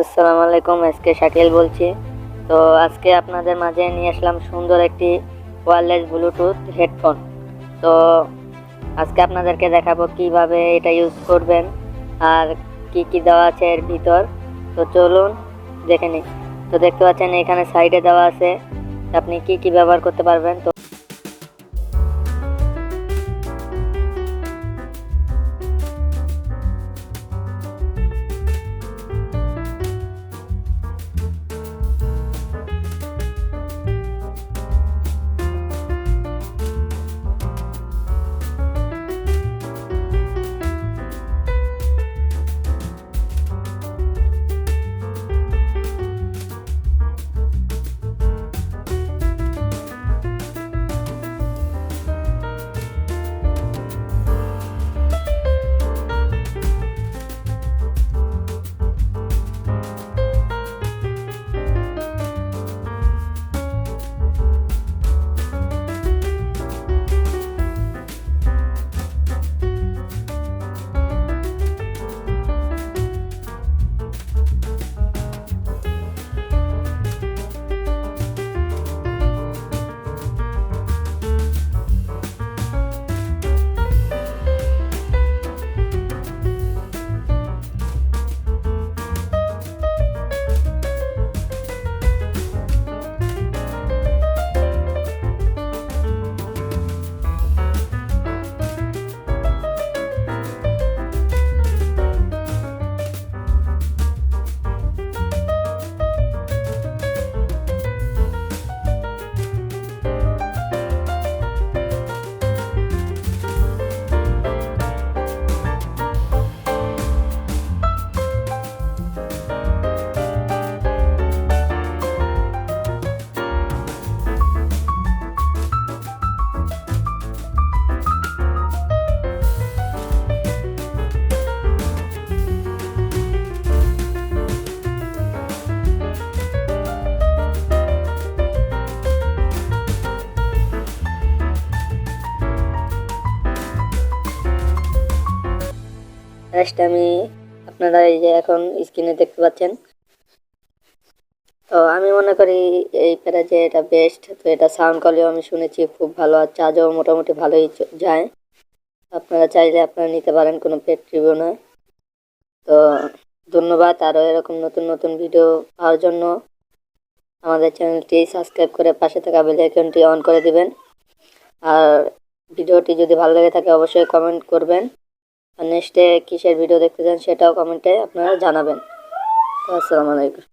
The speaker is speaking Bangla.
আসসালামু আলাইকুম, আজকে শাকিল বলছি। তো আজকে আপনাদের মাঝে নিয়ে আসলাম সুন্দর একটি ওয়্যারলেস ব্লুটুথ হেডফোন। তো আজকে আপনাদেরকে দেখাবো কিভাবে এটা ইউজ করবেন আর কি কি দেওয়া আছে এর ভিতর। তো চলুন দেখে নিই। তো দেখতে পাচ্ছেন এখানে সাইডে দেওয়া আছে আপনি কি কি ব্যবহার করতে পারবেন। তো নেক্সট আমি আপনারা এই যে এখন স্ক্রিনে দেখতে পাচ্ছেন। তো আমি মনে করি এই প্যারা যে এটা বেস্ট। তো এটা সাউন্ড কোয়ালিটিও আমি শুনেছি খুব ভালো, আর চার্জও মোটামুটি ভালোই যায়। আপনারা চাইলে আপনারা নিতে পারেন, কোনো পেড রিভিউ নয়। তো ধন্যবাদ। আরও এরকম নতুন নতুন ভিডিও পাওয়ার জন্য আমাদের চ্যানেলটি সাবস্ক্রাইব করে পাশে থাকা বেল আইকনটি অন করে দিবেন। আর ভিডিওটি যদি ভালো লেগে থাকে অবশ্যই কমেন্ট করবেন, আর নেক্সটে কিসের ভিডিও দেখতে চান সেটাও কমেন্টে আপনারা জানাবেন। তো আসসালামু আলাইকুম।